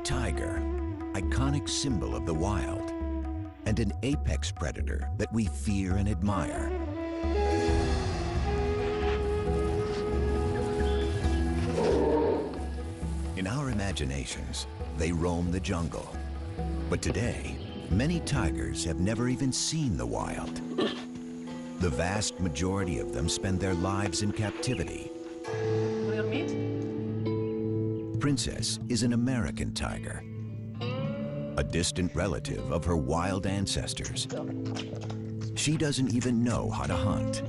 tiger, iconic symbol of the wild, and an apex predator that we fear and admire. In our imaginations, they roam the jungle. But today, many tigers have never even seen the wild. The vast majority of them spend their lives in captivity. Will you meet? Princess is an American tiger, a distant relative of her wild ancestors. She doesn't even know how to hunt.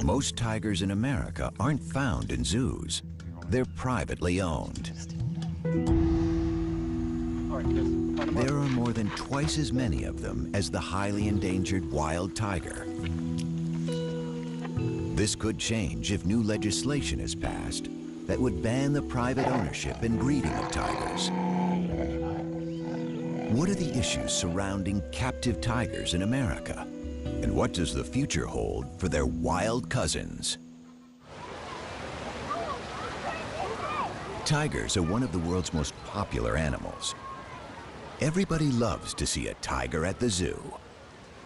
Most tigers in America aren't found in zoos. They're privately owned. There are more than twice as many of them as the highly endangered wild tiger. This could change if new legislation is passed that would ban the private ownership and breeding of tigers. What are the issues surrounding captive tigers in America? And what does the future hold for their wild cousins? Tigers are one of the world's most popular animals. Everybody loves to see a tiger at the zoo.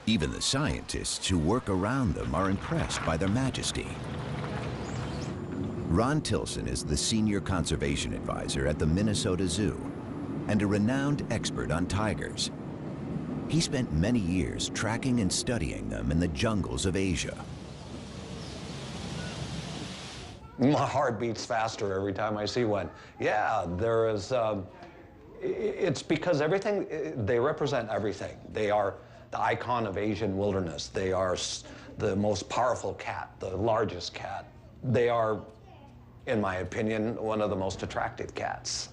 Even the scientists who work around them are impressed by their majesty. Ron Tilson is the senior conservation advisor at the Minnesota Zoo and a renowned expert on tigers. He spent many years tracking and studying them in the jungles of Asia. My heart beats faster every time I see one. Yeah, there is, it's because everything, they represent everything. They are the icon of Asian wilderness. They are the most powerful cat, the largest cat. They are, in my opinion, one of the most attractive cats.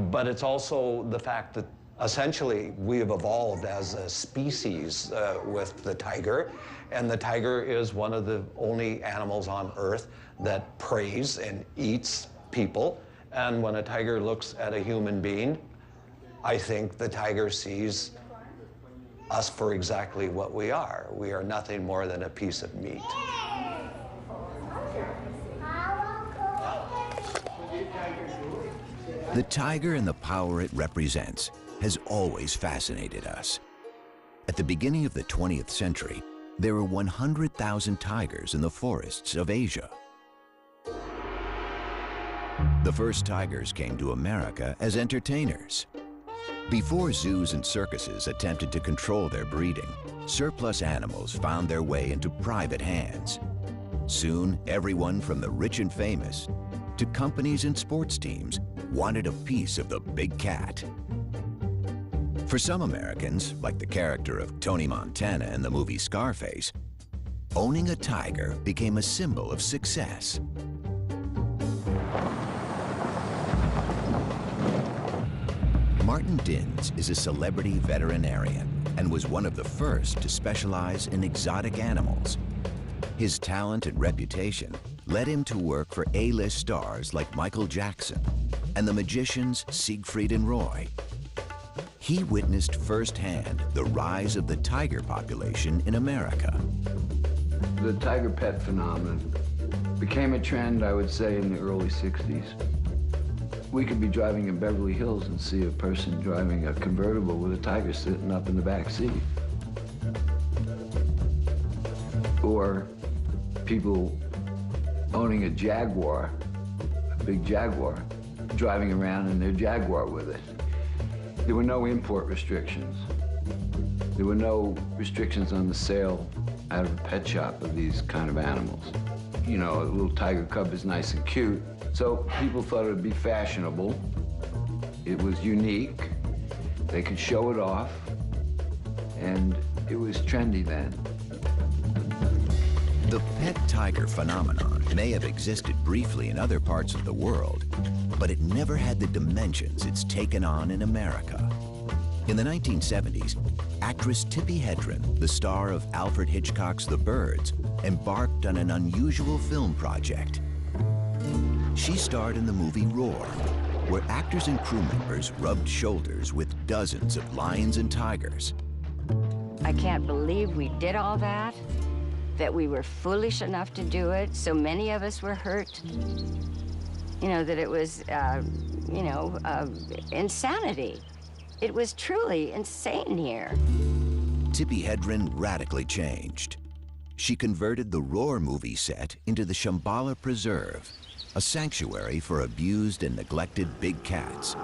But it's also the fact that essentially we have evolved as a species with the tiger, and the tiger is one of the only animals on Earth that preys and eats people. And when a tiger looks at a human being, I think the tiger sees us for exactly what we are. We are nothing more than a piece of meat. The tiger and the power it represents has always fascinated us. At the beginning of the 20th century, there were 100,000 tigers in the forests of Asia. The first tigers came to America as entertainers. Before zoos and circuses attempted to control their breeding, surplus animals found their way into private hands. Soon, everyone from the rich and famous to companies and sports teams wanted a piece of the big cat. For some Americans, like the character of Tony Montana in the movie Scarface, owning a tiger became a symbol of success. Martin Dins is a celebrity veterinarian and was one of the first to specialize in exotic animals. His talent and reputation led him to work for A-list stars like Michael Jackson and the magicians Siegfried and Roy. He witnessed firsthand the rise of the tiger population in America. The tiger pet phenomenon became a trend, I would say, in the early 60s. We could be driving in Beverly Hills and see a person driving a convertible with a tiger sitting up in the back seat. Or people owning a Jaguar, a big Jaguar, driving around in their Jaguar with it. There were no import restrictions. There were no restrictions on the sale out of a pet shop of these kind of animals. You know, a little tiger cub is nice and cute, so people thought it would be fashionable. It was unique. They could show it off, and it was trendy then. The pet tiger phenomenon may have existed briefly in other parts of the world, but it never had the dimensions it's taken on in America. In the 1970s, actress Tippi Hedren, the star of Alfred Hitchcock's The Birds, embarked on an unusual film project. She starred in the movie Roar, where actors and crew members rubbed shoulders with dozens of lions and tigers. I can't believe we did all that we were foolish enough to do it. So many of us were hurt. you know, that it was, insanity. It was truly insane here. Tippi Hedren radically changed. She converted the Roar movie set into the Shambhala Preserve, a sanctuary for abused and neglected big cats.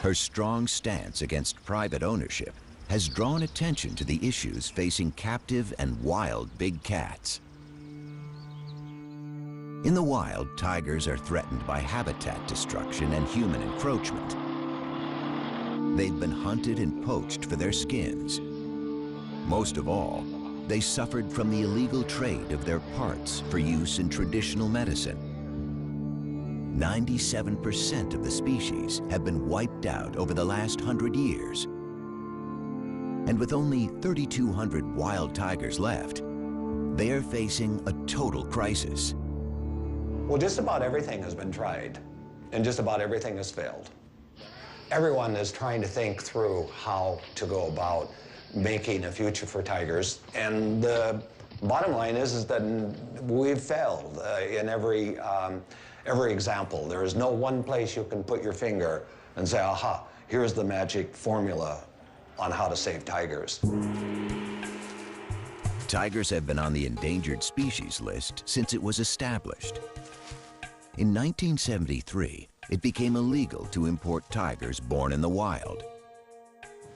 Her strong stance against private ownership has drawn attention to the issues facing captive and wild big cats. In the wild, tigers are threatened by habitat destruction and human encroachment. They've been hunted and poached for their skins. Most of all, they suffered from the illegal trade of their parts for use in traditional medicine. 97% of the species have been wiped out over the last 100 years. And with only 3,200 wild tigers left, they are facing a total crisis. Well, just about everything has been tried, and just about everything has failed. Everyone is trying to think through how to go about making a future for tigers, and the bottom line is that we've failed in every example. There is no one place you can put your finger and say, aha, here's the magic formula on how to save tigers. Tigers have been on the endangered species list since it was established. In 1973, it became illegal to import tigers born in the wild.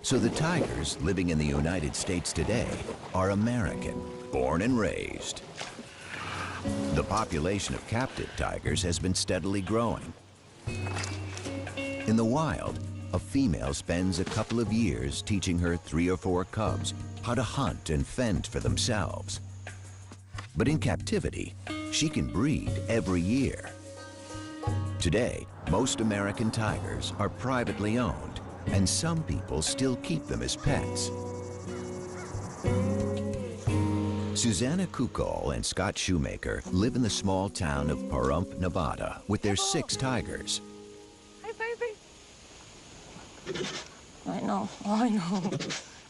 So the tigers living in the United States today are American, born and raised. The population of captive tigers has been steadily growing. In the wild, a female spends a couple of years teaching her 3 or 4 cubs how to hunt and fend for themselves. But in captivity, she can breed every year. Today, most American tigers are privately owned, and some people still keep them as pets. Susanna Kukol and Scott Shoemaker live in the small town of Pahrump, Nevada, with their 6 tigers. Hi, baby. I know.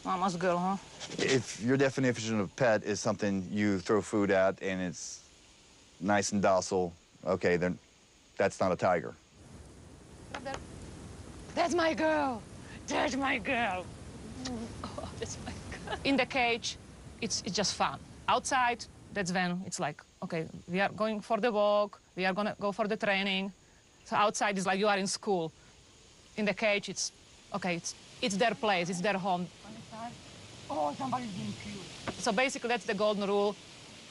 Mama's girl, huh? If your definition of pet is something you throw food at and it's nice and docile, okay, then that's not a tiger. That's my girl. That's my girl. Oh, that's my girl. In the cage, it's just fun. Outside, that's when it's like, okay, we are going for the walk, we are gonna go for the training. So outside is like you are in school. In the cage, it's, okay, it's their place, it's their home. Oh, somebody's being cute. So basically, that's the golden rule.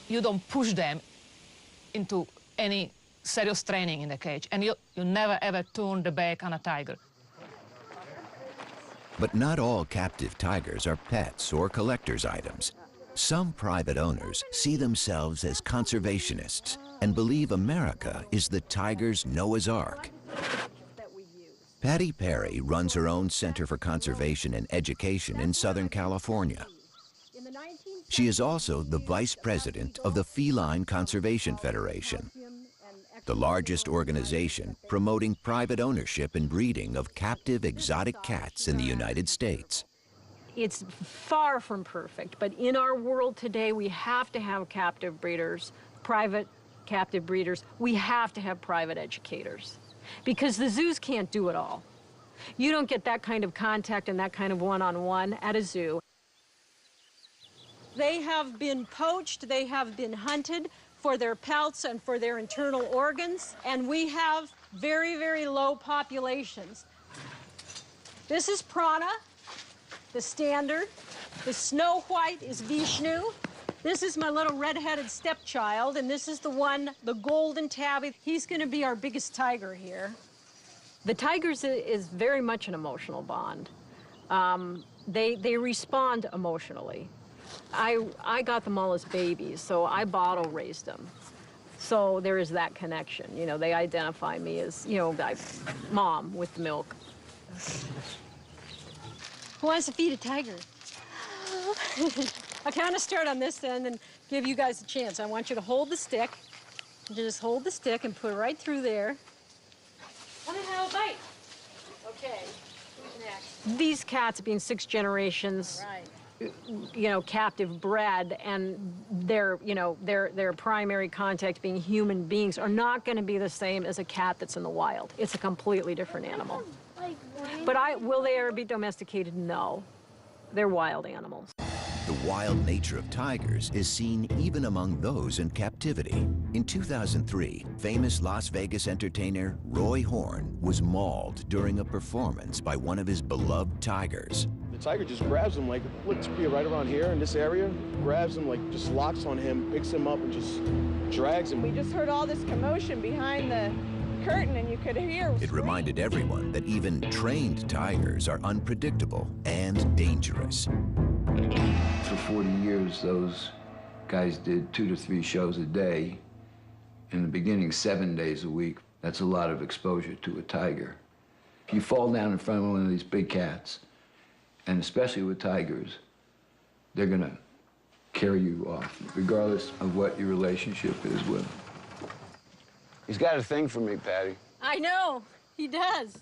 You don't push them into any serious training in the cage, and you never ever turn the back on a tiger. But not all captive tigers are pets or collector's items. Some private owners see themselves as conservationists and believe America is the tiger's Noah's Ark. Patty Perry runs her own Center for Conservation and Education in Southern California. She is also the vice president of the Feline Conservation Federation, the largest organization promoting private ownership and breeding of captive exotic cats in the United States. It's far from perfect, but in our world today, we have to have captive breeders, private captive breeders. We have to have private educators, because the zoos can't do it all. You don't get that kind of contact and that kind of one-on-one at a zoo. They have been poached, they have been hunted for their pelts and for their internal organs, and we have very, very low populations. This is Prana, the standard. The snow white is Vishnu. This is my little red-headed stepchild, and this is the one, the golden tabby. He's gonna be our biggest tiger here. The tigers is very much an emotional bond. They respond emotionally. I got them all as babies, so I bottle raised them. So there is that connection. You know, they identify me as, you know, mom with the milk. Who wants to feed a tiger? I'll kind of start on this end and give you guys a chance. I want you to hold the stick. Just hold the stick and put it right through there. Come and have a bite. Okay, who's next? These cats, being 6 generations, you know, captive bred, and their, you know, their primary contact being human beings, are not going to be the same as a cat that's in the wild. It's a completely different animal. But will they ever be domesticated? No. They're wild animals. The wild nature of tigers is seen even among those in captivity. In 2003, famous Las Vegas entertainer Roy Horn was mauled during a performance by one of his beloved tigers. The tiger just grabs him, like, looks to be right around here in this area, grabs him, like, just locks on him, picks him up, and just drags him. We just heard all this commotion behind the curtain, and you could hear. It reminded everyone that even trained tigers are unpredictable and dangerous. For 40 years, those guys did 2 to 3 shows a day. In the beginning, 7 days a week. That's a lot of exposure to a tiger. If you fall down in front of one of these big cats, and especially with tigers, they're gonna carry you off, regardless of what your relationship is with them. He's got a thing for me, Patty. I know, he does.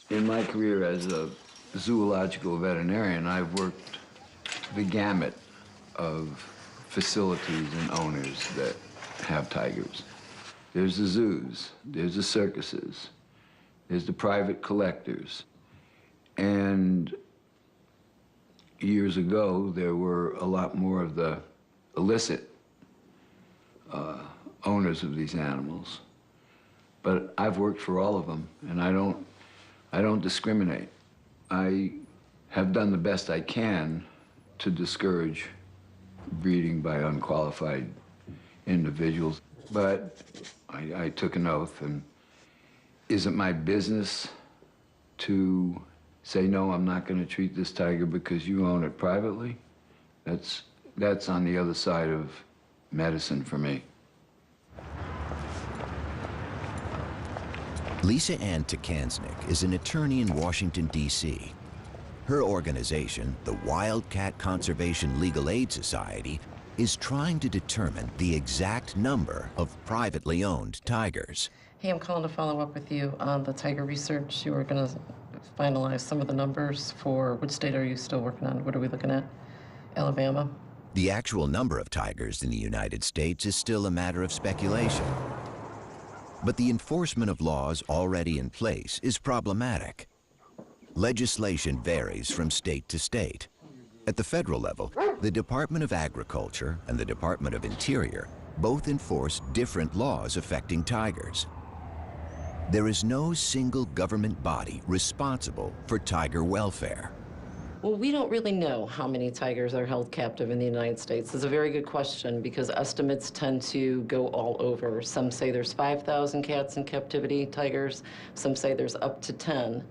In my career as a zoological veterinarian, I've worked the gamut of facilities and owners that have tigers. There's the zoos, there's the circuses, there's the private collectors. And years ago, there were a lot more of the illicit owners of these animals. But I've worked for all of them, and I don't discriminate. I have done the best I can to discourage breeding by unqualified individuals. But I took an oath, and is it my business to say, no, I'm not going to treat this tiger because you own it privately? That's on the other side of medicine for me. Lisa Ann Takansnick is an attorney in Washington, D.C. Her organization, the Wildcat Conservation Legal Aid Society, is trying to determine the exact number of privately owned tigers. Hey, I'm calling to follow up with you on the tiger research. You were going to finalize some of the numbers for which state are you still working on? What are we looking at? Alabama? The actual number of tigers in the United States is still a matter of speculation. But the enforcement of laws already in place is problematic. Legislation varies from state to state. At the federal level, the Department of Agriculture and the Department of Interior both enforce different laws affecting tigers. There is no single government body responsible for tiger welfare. Well, we don't really know how many tigers are held captive in the United States. It's a very good question because estimates tend to go all over. Some say there's 5,000 cats in captivity, tigers. Some say there's up to 10.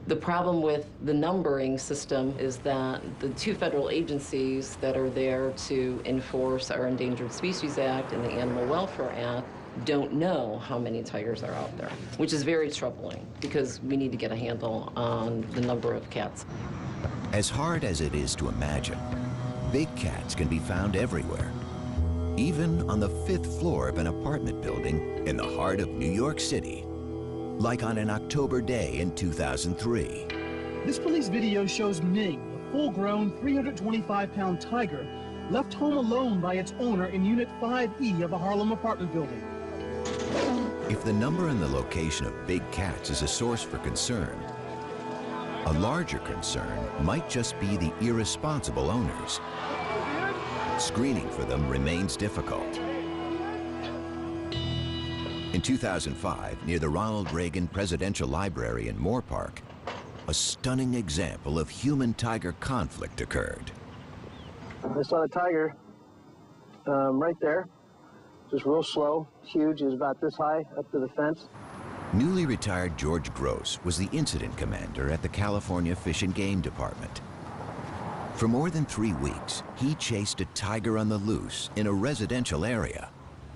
The problem with the numbering system is that the 2 federal agencies that are there to enforce our Endangered Species Act and the Animal Welfare Act don't know how many tigers are out there, which is very troubling because we need to get a handle on the number of cats. As hard as it is to imagine, big cats can be found everywhere, even on the 5th floor of an apartment building in the heart of New York City, like on an October day in 2003. This police video shows Ming, a full-grown 325-pound tiger, left home alone by its owner in Unit 5E of a Harlem apartment building. If the number and the location of big cats is a source for concern, a larger concern might just be the irresponsible owners. Screening for them remains difficult. In 2005, near the Ronald Reagan Presidential Library in Moore Park, a stunning example of human-tiger conflict occurred. I saw the tiger right there, just real slow, huge. He was about this high up to the fence. Newly retired George Gross was the incident commander at the California Fish and Game Department. For more than 3 weeks, he chased a tiger on the loose in a residential area.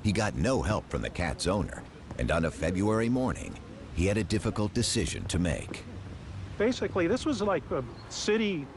He got no help from the cat's owner, and on a February morning, he had a difficult decision to make. Basically, this was like a city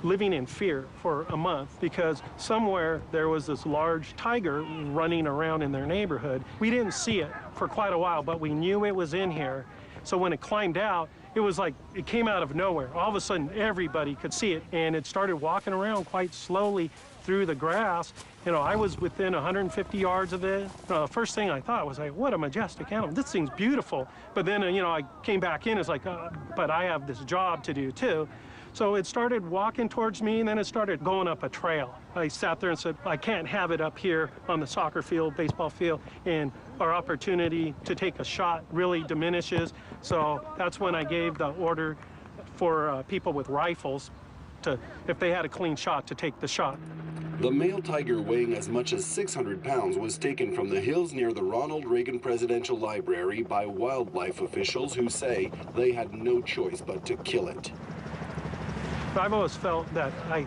living in fear for a month because somewhere there was this large tiger running around in their neighborhood. We didn't see it for quite a while, but we knew it was in here. So when it climbed out, it was like it came out of nowhere. All of a sudden, everybody could see it, and it started walking around quite slowly through the grass. You know, I was within 150 yards of it. The first thing I thought was like, what a majestic animal. This thing's beautiful. But then, you know, I came back in, it's like, but I have this job to do too. So it started walking towards me, and then it started going up a trail. I sat there and said, I can't have it up here on the soccer field, baseball field, and our opportunity to take a shot really diminishes. So that's when I gave the order for people with rifles to, if they had a clean shot, to take the shot. The male tiger, weighing as much as 600 pounds, was taken from the hills near the Ronald Reagan Presidential Library by wildlife officials who say they had no choice but to kill it. I've always felt that I,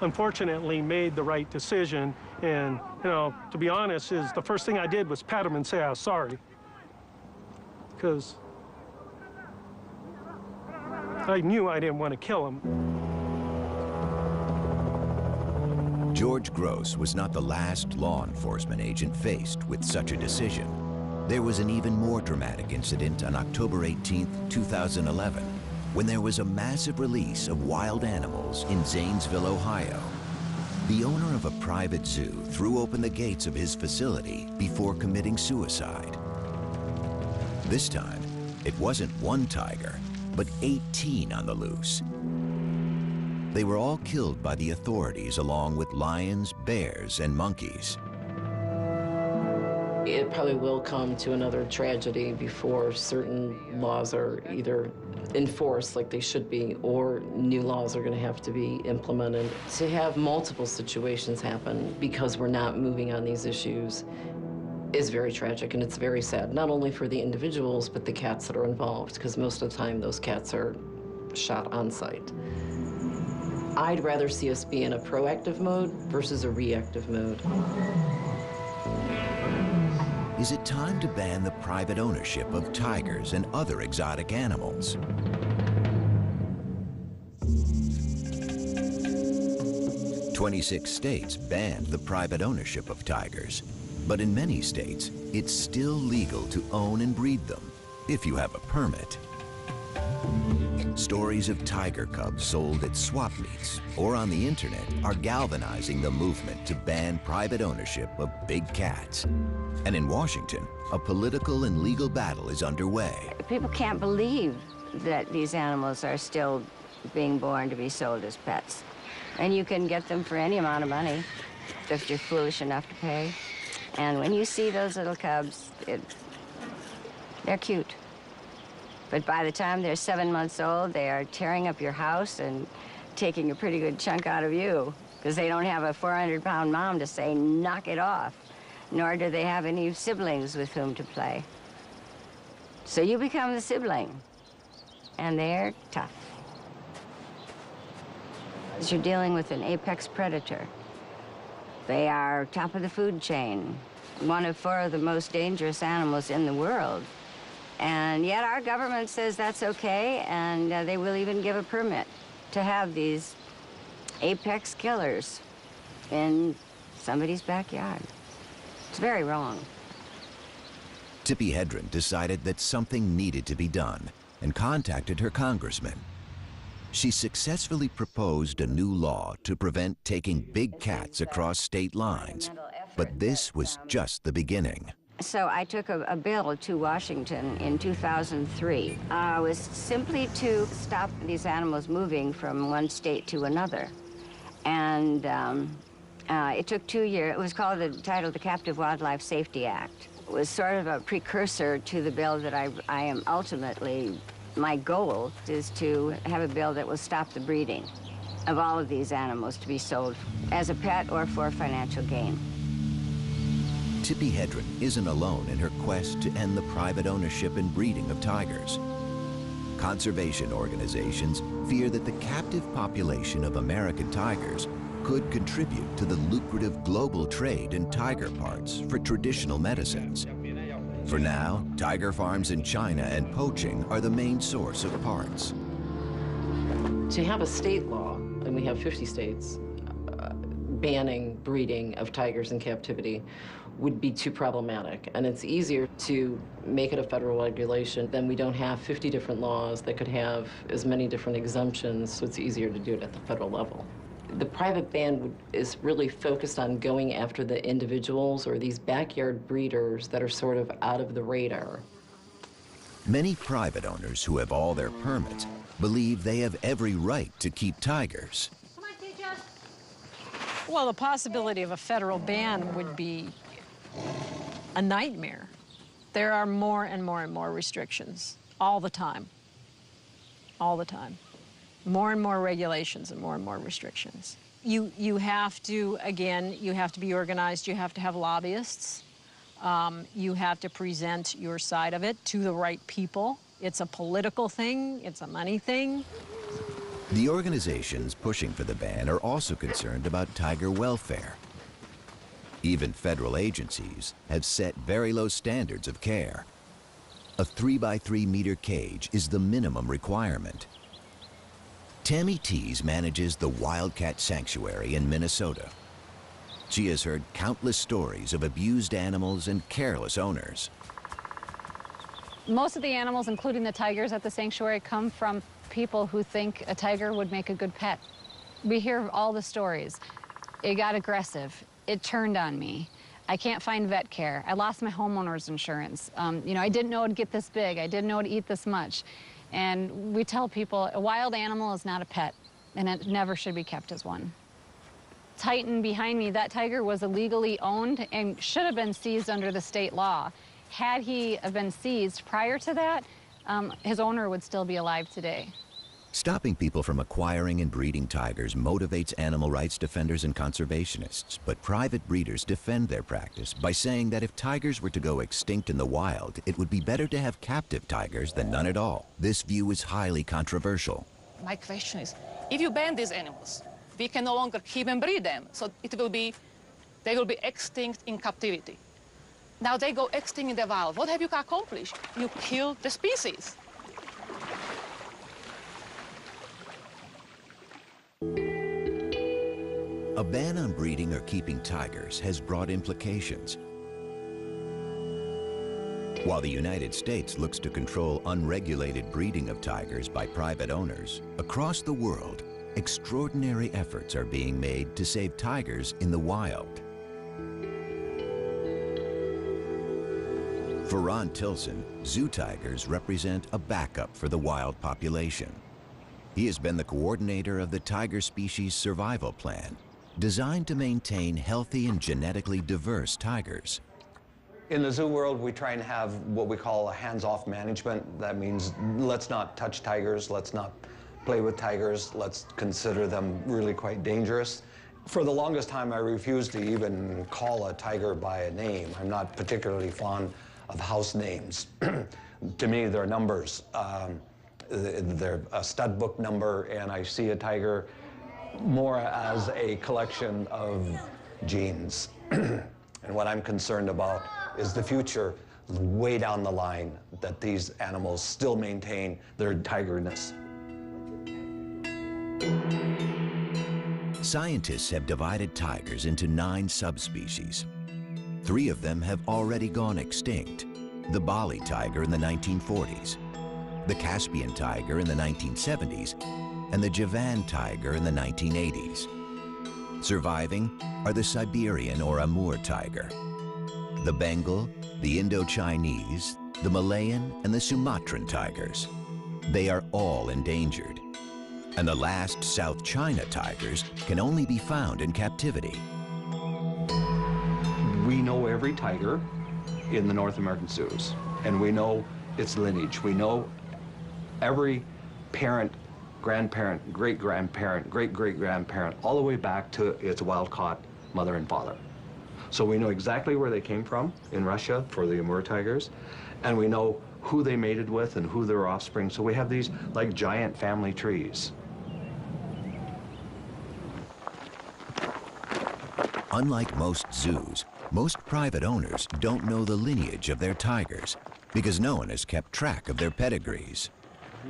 unfortunately, made the right decision. And, you know, to be honest, is the first thing I did was pat him and say I was sorry. Because I knew I didn't want to kill him. George Gross was not the last law enforcement agent faced with such a decision. There was an even more dramatic incident on October 18, 2011, when there was a massive release of wild animals in Zanesville, Ohio. The owner of a private zoo threw open the gates of his facility before committing suicide. This time, it wasn't one tiger, but 18 on the loose. They were all killed by the authorities along with lions, bears, and monkeys. It probably will come to another tragedy before certain laws are either enforced like they should be, or new laws are going to have to be implemented. To have multiple situations happen because we're not moving on these issues is very tragic, and it's very sad, not only for the individuals, but the cats that are involved, because most of the time those cats are shot on site. I'd rather see us be in a proactive mode versus a reactive mode. Is it time to ban the private ownership of tigers and other exotic animals? "26 states banned the private ownership of tigers, but in many states, it's still legal to own and breed them if you have a permit. Stories of tiger cubs sold at swap meets or on the internet are galvanizing the movement to ban private ownership of big cats. And in Washington, a political and legal battle is underway. People can't believe that these animals are still being born to be sold as pets. And you can get them for any amount of money if you're foolish enough to pay. And when you see those little cubs, they're cute. But by the time they're 7 months old, they are tearing up your house and taking a pretty good chunk out of you, because they don't have a 400-pound mom to say, knock it off, nor do they have any siblings with whom to play. So you become the sibling, and they're tough. You're dealing with an apex predator. They are top of the food chain, one of 4 of the most dangerous animals in the world. And yet our government says that's okay, and they will even give a permit to have these apex killers in somebody's backyard. It's very wrong. Tippi Hedren decided that something needed to be done and contacted her congressman. She successfully proposed a new law to prevent taking big cats across state lines. But this was just the beginning. So I took a bill to Washington in 2003. It was simply to stop these animals moving from one state to another. And it took 2 years. It was called the Captive Wildlife Safety Act. It was sort of a precursor to the bill that I am ultimately, my goal is to have a bill that will stop the breeding of all of these animals to be sold as a pet or for financial gain. Tippi Hedren isn't alone in her quest to end the private ownership and breeding of tigers. Conservation organizations fear that the captive population of American tigers could contribute to the lucrative global trade in tiger parts for traditional medicines. For now, tiger farms in China and poaching are the main source of parts. To have a state law, and we have 50 states, banning breeding of tigers in captivity would be too problematic. And it's easier to make it a federal regulation. Then we don't have 50 different laws that could have as many different exemptions, so it's easier to do it at the federal level. The private ban is really focused on going after the individuals or these backyard breeders that are sort of out of the radar. Many private owners who have all their permits believe they have every right to keep tigers. Well, the possibility of a federal ban would be a nightmare. There are more and more and more restrictions all the time. All the time. More and more regulations and more restrictions. You have to, again, you have to be organized. You have to have lobbyists. You have to present your side of it to the right people. It's a political thing. It's a money thing. The organizations pushing for the ban are also concerned about tiger welfare. Even federal agencies have set very low standards of care. A 3x3 meter cage is the minimum requirement. Tammy Tees manages the Wildcat Sanctuary in Minnesota. She has heard countless stories of abused animals and careless owners. Most of the animals, including the tigers at the sanctuary, come from people who think a tiger would make a good pet. We hear all the stories. It got aggressive. It turned on me. I can't find vet care. I lost my homeowner's insurance. You know, I didn't know it'd get this big. I didn't know it'd eat this much. And we tell people a wild animal is not a pet, and it never should be kept as one. Titan behind me, that tiger was illegally owned and should have been seized under the state law. Had he been seized prior to that, his owner would still be alive today. Stopping people from acquiring and breeding tigers motivates animal rights defenders and conservationists, but private breeders defend their practice by saying that if tigers were to go extinct in the wild, it would be better to have captive tigers than none at all. This view is highly controversial. My question is, if you ban these animals, we can no longer keep and breed them, so they will be extinct in captivity. Now they go extinct in the wild. What have you accomplished? You killed the species. A ban on breeding or keeping tigers has broad implications. While the United States looks to control unregulated breeding of tigers by private owners, across the world, extraordinary efforts are being made to save tigers in the wild. For Ron Tilson, zoo tigers represent a backup for the wild population. He has been the coordinator of the Tiger Species Survival Plan, designed to maintain healthy and genetically diverse tigers. In the zoo world, we try and have what we call a hands-off management. That means let's not touch tigers, let's not play with tigers, let's consider them really quite dangerous. For the longest time, I refused to even call a tiger by a name. I'm not particularly fond of house names. To me, they're numbers. They're a stud book number, and I see a tiger more as a collection of genes. And what I'm concerned about is the future, way down the line, that these animals still maintain their tigerness. Scientists have divided tigers into 9 subspecies. 3 of them have already gone extinct: the Bali tiger in the 1940s, the Caspian tiger in the 1970s, and the Javan tiger in the 1980s. Surviving are the Siberian or Amur tiger, the Bengal, the Indo-Chinese, the Malayan, and the Sumatran tigers. They are all endangered. And the last South China tigers can only be found in captivity. We know every tiger in the North American zoos, and we know its lineage. We know every parent, grandparent, great-grandparent, great-great-grandparent, all the way back to its wild-caught mother and father. So we know exactly where they came from in Russia for the Amur tigers, and we know who they mated with and who their offspring. So we have these like giant family trees. Unlike most zoos, most private owners don't know the lineage of their tigers because no one has kept track of their pedigrees.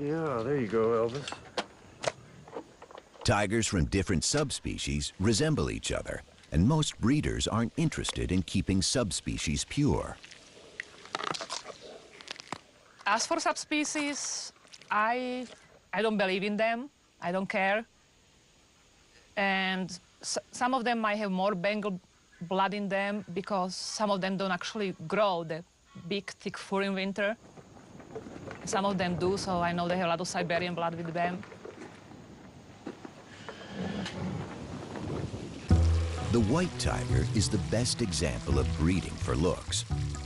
Yeah, there you go, Elvis. Tigers from different subspecies resemble each other, and most breeders aren't interested in keeping subspecies pure. As for subspecies, I don't believe in them. I don't care. And some of them might have more Bengal blood in them because some of them don't actually grow the big, thick fur in winter. Some of them do, so I know they have a lot of Siberian blood with them. The white tiger is the best example of breeding for looks.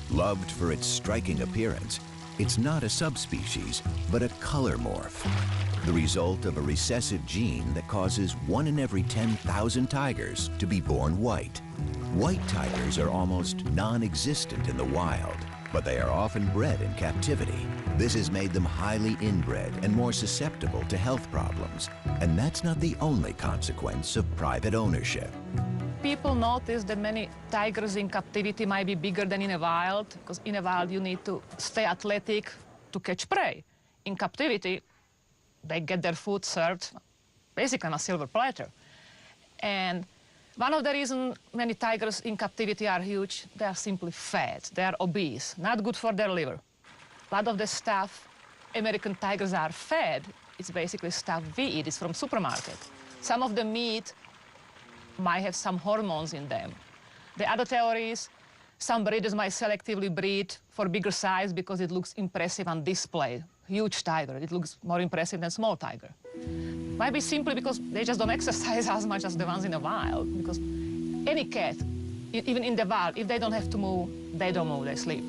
Loved for its striking appearance, it's not a subspecies, but a color morph, the result of a recessive gene that causes 1 in every 10,000 tigers to be born white. White tigers are almost non-existent in the wild, but they are often bred in captivity. This has made them highly inbred and more susceptible to health problems. And that's not the only consequence of private ownership. People notice that many tigers in captivity might be bigger than in a wild, because in a wild you need to stay athletic to catch prey. In captivity, they get their food served basically on a silver platter. And one of the reasons many tigers in captivity are huge, they are simply fat, they are obese, not good for their liver. A lot of the stuff American tigers are fed, it's basically stuff we eat, it's from supermarket. Some of the meat might have some hormones in them. The other theory is some breeders might selectively breed for bigger size because it looks impressive on display. Huge tiger, it looks more impressive than small tiger. Might be simply because they just don't exercise as much as the ones in the wild, because any cat, even in the wild, if they don't have to move, they don't move, they sleep.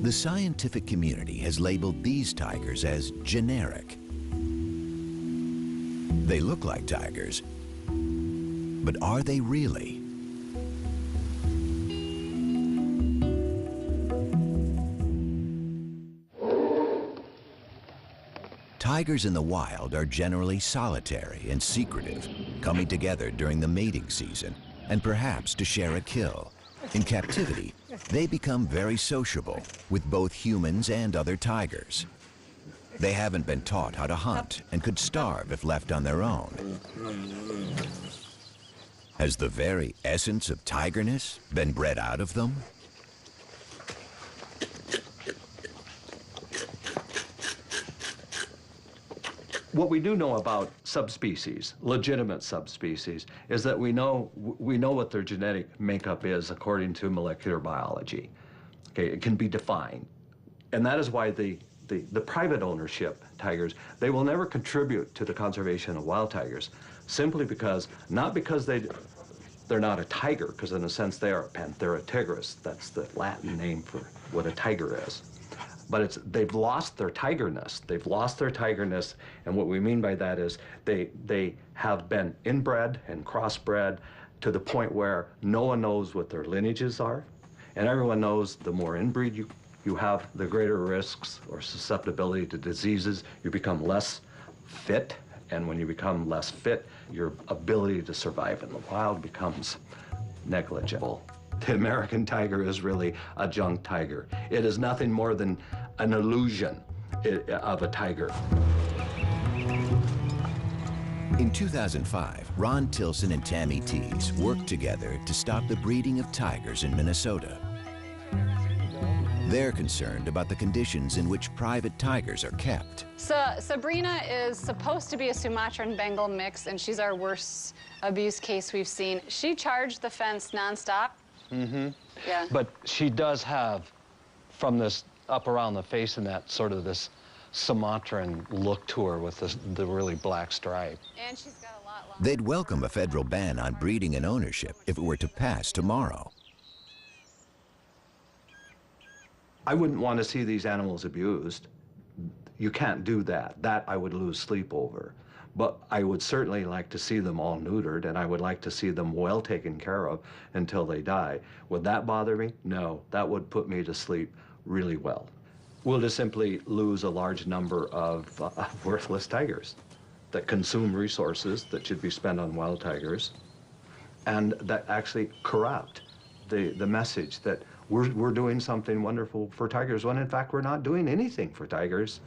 The scientific community has labeled these tigers as generic. They look like tigers, but are they really? Tigers in the wild are generally solitary and secretive, coming together during the mating season and perhaps to share a kill. In captivity, they become very sociable with both humans and other tigers. They haven't been taught how to hunt and could starve if left on their own. Has the very essence of tigerness been bred out of them? What we do know about subspecies, legitimate subspecies, is that we know what their genetic makeup is according to molecular biology. Okay, it can be defined. And that is why the private ownership tigers, they will never contribute to the conservation of wild tigers, simply because, not because they're not a tiger, because in a sense they are a Panthera tigris. That's the Latin name for what a tiger is. But they've lost their tigerness. They've lost their tigerness, and what we mean by that is they have been inbred and crossbred to the point where no one knows what their lineages are, and everyone knows the more inbreed you have, the greater risks or susceptibility to diseases. You become less fit, and when you become less fit, your ability to survive in the wild becomes negligible. The American tiger is really a junk tiger. It is nothing more than an illusion of a tiger. In 2005, Ron Tilson and Tammy Tees worked together to stop the breeding of tigers in Minnesota. They're concerned about the conditions in which private tigers are kept. So Sabrina is supposed to be a Sumatran Bengal mix, and she's our worst abuse case we've seen. She charged the fence nonstop. Mm-hmm. Yeah. But she does have, from this up around the face and that, sort of this Sumatran look to her with the really black stripe. And she's got a lot longer. They'd welcome a federal ban on breeding and ownership if it were to pass tomorrow. I wouldn't want to see these animals abused. You can't do that. That I would lose sleep over. But I would certainly like to see them all neutered, and I would like to see them well taken care of until they die. Would that bother me? No, that would put me to sleep really well. We'll just simply lose a large number of worthless tigers that consume resources that should be spent on wild tigers, and that actually corrupt the message that we're doing something wonderful for tigers, when in fact we're not doing anything for tigers.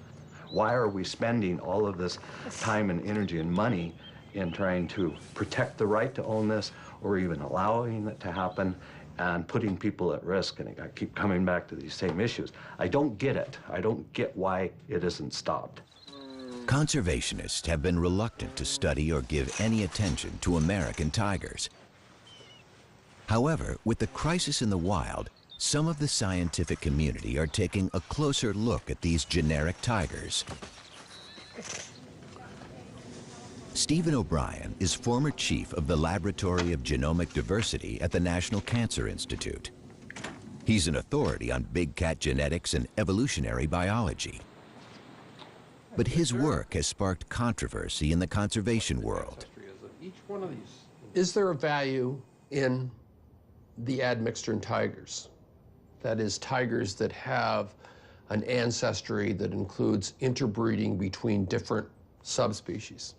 Why are we spending all of this time and energy and money in trying to protect the right to own this or even allowing it to happen and putting people at risk. And I keep coming back to these same issues. I don't get it. I don't get why it isn't stopped. Conservationists have been reluctant to study or give any attention to American tigers. However, with the crisis in the wild, some of the scientific community are taking a closer look at these generic tigers. Stephen O'Brien is former chief of the Laboratory of Genomic Diversity at the National Cancer Institute. He's an authority on big cat genetics and evolutionary biology. But his work has sparked controversy in the conservation world. Is there a value in the admixture in tigers? That is, tigers that have an ancestry that includes interbreeding between different subspecies.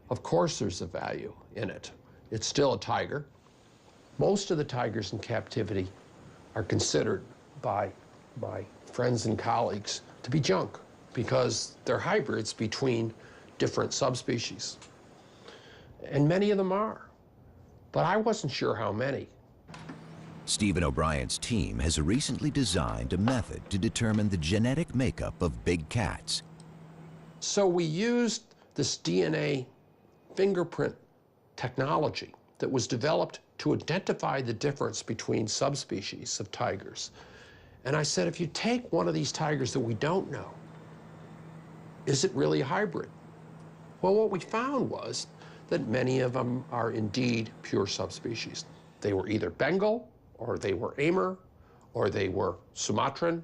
Of course there's a value in it. It's still a tiger. Most of the tigers in captivity are considered by my friends and colleagues to be junk because they're hybrids between different subspecies. And many of them are, but I wasn't sure how many. Stephen O'Brien's team has recently designed a method to determine the genetic makeup of big cats. So we used this DNA fingerprint technology that was developed to identify the difference between subspecies of tigers. And I said, if you take one of these tigers that we don't know, is it really a hybrid? Well, what we found was that many of them are indeed pure subspecies. They were either Bengal, or they were Amur, or they were Sumatran,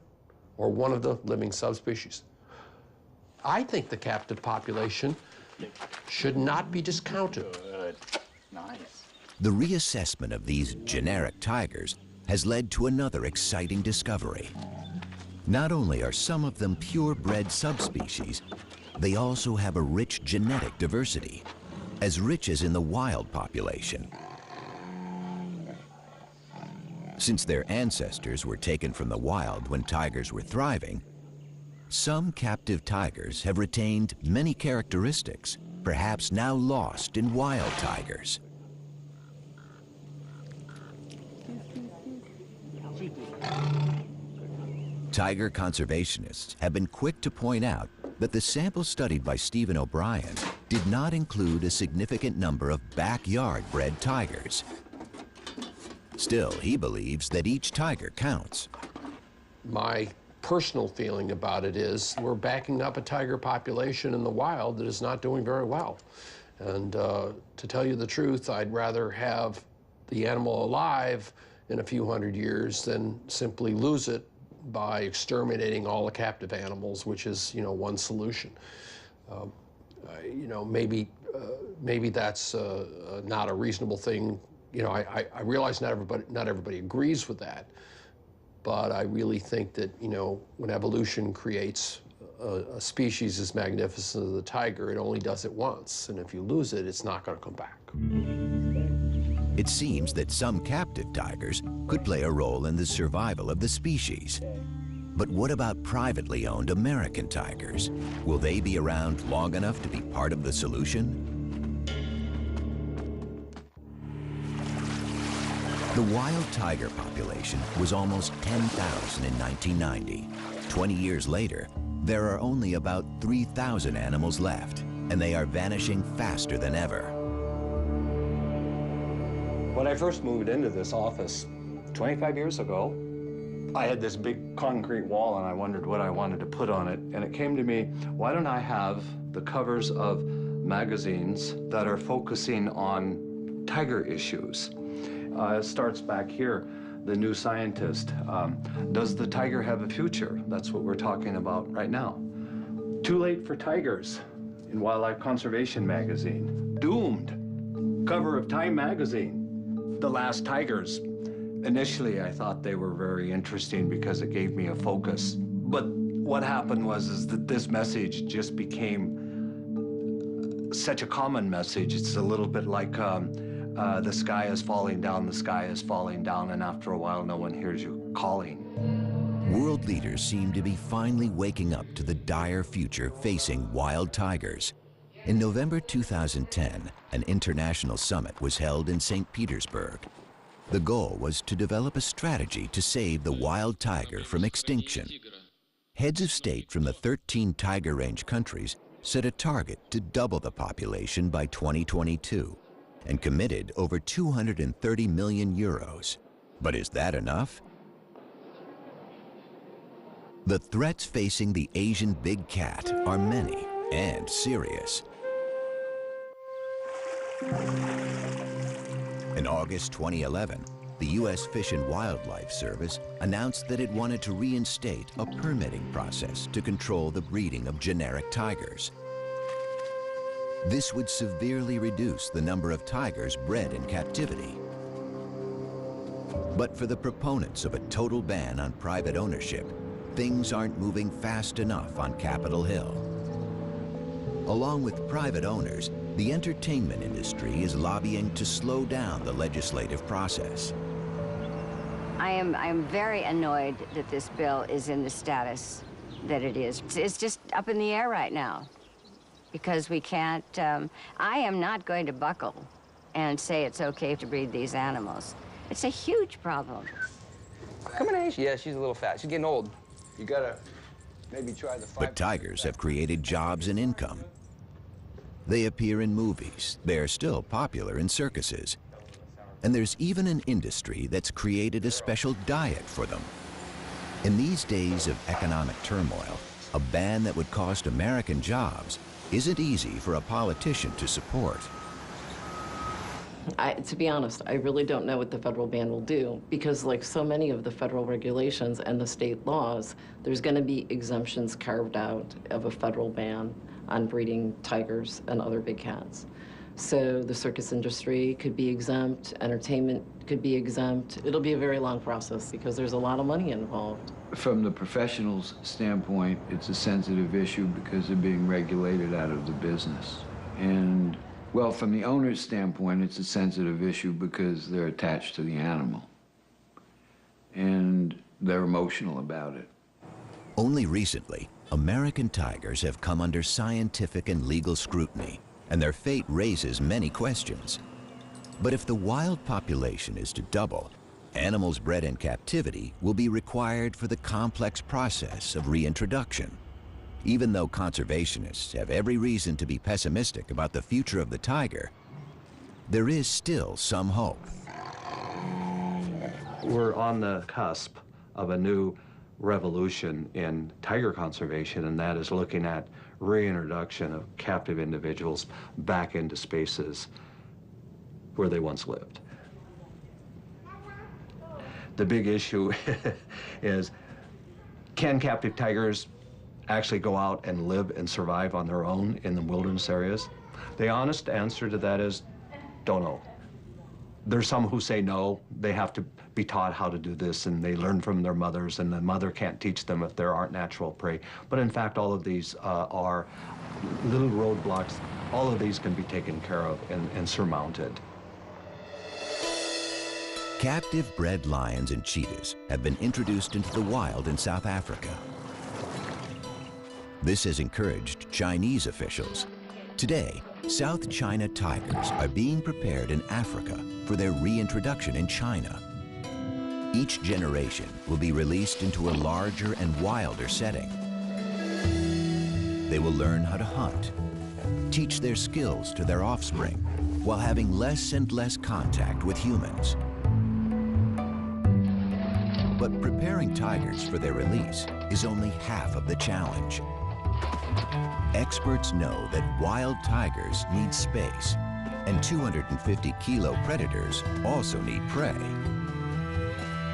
or one of the living subspecies. I think the captive population should not be discounted. Good. Nice. The reassessment of these generic tigers has led to another exciting discovery. Not only are some of them purebred subspecies, they also have a rich genetic diversity, as rich as in the wild population. Since their ancestors were taken from the wild when tigers were thriving, some captive tigers have retained many characteristics, perhaps now lost in wild tigers. Tiger conservationists have been quick to point out that the sample studied by Stephen O'Brien did not include a significant number of backyard-bred tigers. Still, he believes that each tiger counts. My personal feeling about it is we're backing up a tiger population in the wild that is not doing very well. And to tell you the truth, I'd rather have the animal alive in a few hundred years than simply lose it by exterminating all the captive animals, which is, one solution. Maybe that's not a reasonable thing. I realize not everybody agrees with that. But I really think that, when evolution creates a species as magnificent as the tiger, it only does it once. And if you lose it, it's not going to come back. It seems that some captive tigers could play a role in the survival of the species. But what about privately owned American tigers? Will they be around long enough to be part of the solution? The wild tiger population was almost 10,000 in 1990. 20 years later, there are only about 3,000 animals left, and they are vanishing faster than ever. When I first moved into this office 25 years ago, I had this big concrete wall and I wondered what I wanted to put on it. And it came to me, why don't I have the covers of magazines that are focusing on tiger issues? It starts back here, The New Scientist. Does the tiger have a future? That's what we're talking about right now. Too Late for Tigers in Wildlife Conservation magazine. Doomed, cover of Time magazine. The Last Tigers. Initially, I thought they were very interesting because it gave me a focus. But what happened was that this message just became such a common message. It's a little bit like the sky is falling down, the sky is falling down, and after a while, no one hears you calling. World leaders seem to be finally waking up to the dire future facing wild tigers. In November 2010, an international summit was held in St. Petersburg. The goal was to develop a strategy to save the wild tiger from extinction. Heads of state from the 13 tiger range countries set a target to double the population by 2022 and committed over 230 million euros. But is that enough? The threats facing the Asian big cat are many and serious. In August 2011, the U.S. Fish and Wildlife Service announced that it wanted to reinstate a permitting process to control the breeding of generic tigers. This would severely reduce the number of tigers bred in captivity. But for the proponents of a total ban on private ownership, things aren't moving fast enough on Capitol Hill. Along with private owners, the entertainment industry is lobbying to slow down the legislative process. I'm very annoyed that this bill is in the status that it is. It's just up in the air right now because we can't, I am not going to buckle and say it's okay to breed these animals. It's a huge problem. Coming in age? Yeah, she's a little fat. She's getting old. You gotta maybe try the But tigers have created jobs and income. They appear in movies. They are still popular in circuses. And there's even an industry that's created a special diet for them. In these days of economic turmoil, a ban that would cost American jobs isn't easy for a politician to support. To be honest, I really don't know what the federal ban will do because like so many of the federal regulations and the state laws, there's going to be exemptions carved out of a federal ban on breeding tigers and other big cats. So the circus industry could be exempt, entertainment could be exempt. It'll be a very long process because there's a lot of money involved. From the professional's standpoint, it's a sensitive issue because they're being regulated out of the business. And, well, from the owner's standpoint, it's a sensitive issue because they're attached to the animal. And they're emotional about it. Only recently, American tigers have come under scientific and legal scrutiny, and their fate raises many questions. But if the wild population is to double, animals bred in captivity will be required for the complex process of reintroduction. Even though conservationists have every reason to be pessimistic about the future of the tiger, there is still some hope. We're on the cusp of a new revolution in tiger conservation, and that is looking at reintroduction of captive individuals back into spaces where they once lived. The big issue is, can captive tigers actually go out and live and survive on their own in the wilderness areas? The honest answer to that is, don't know. There's some who say no, they have to be taught how to do this, and they learn from their mothers, and the mother can't teach them if there aren't natural prey. But in fact, all of these are little roadblocks. All of these can be taken care of and surmounted. Captive bred lions and cheetahs have been introduced into the wild in South Africa. This has encouraged Chinese officials. Today, South China tigers are being prepared in Africa for their reintroduction in China. Each generation will be released into a larger and wilder setting. They will learn how to hunt, teach their skills to their offspring, while having less and less contact with humans. But preparing tigers for their release is only half of the challenge. Experts know that wild tigers need space, and 250-kilo predators also need prey.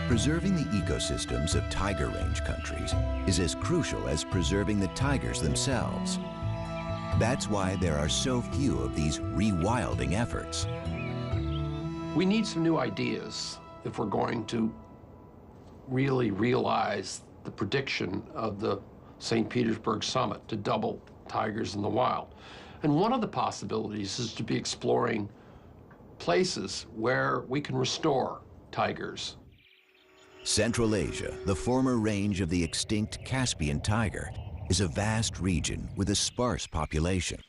Preserving the ecosystems of tiger range countries is as crucial as preserving the tigers themselves. That's why there are so few of these rewilding efforts. We need some new ideas if we're going to really realize the prediction of the St. Petersburg summit to double tigers in the wild. And one of the possibilities is to be exploring places where we can restore tigers. Central Asia, the former range of the extinct Caspian tiger, is a vast region with a sparse population.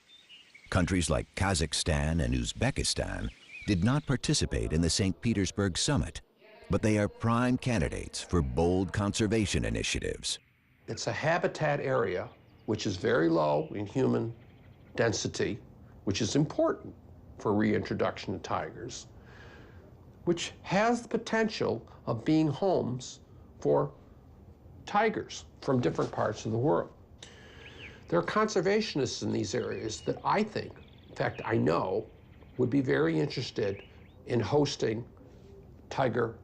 Countries like Kazakhstan and Uzbekistan did not participate in the St. Petersburg summit, but they are prime candidates for bold conservation initiatives. It's a habitat area which is very low in human density, which is important for reintroduction of tigers, which has the potential of being homes for tigers from different parts of the world. There are conservationists in these areas that I think, in fact, I know, would be very interested in hosting tiger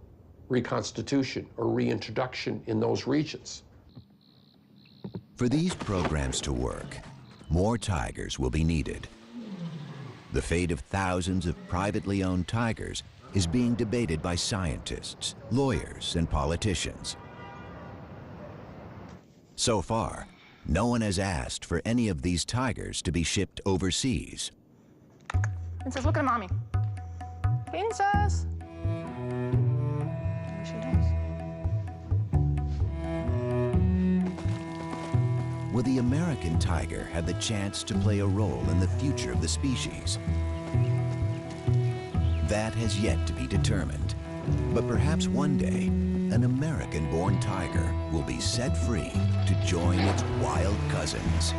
reconstitution or reintroduction in those regions. For these programs to work, more tigers will be needed. The fate of thousands of privately owned tigers is being debated by scientists, lawyers, and politicians. So far, no one has asked for any of these tigers to be shipped overseas. Princess, look at mommy. Princess. There she is. Will the American tiger have the chance to play a role in the future of the species? That has yet to be determined. But perhaps one day, an American-born tiger will be set free to join its wild cousins.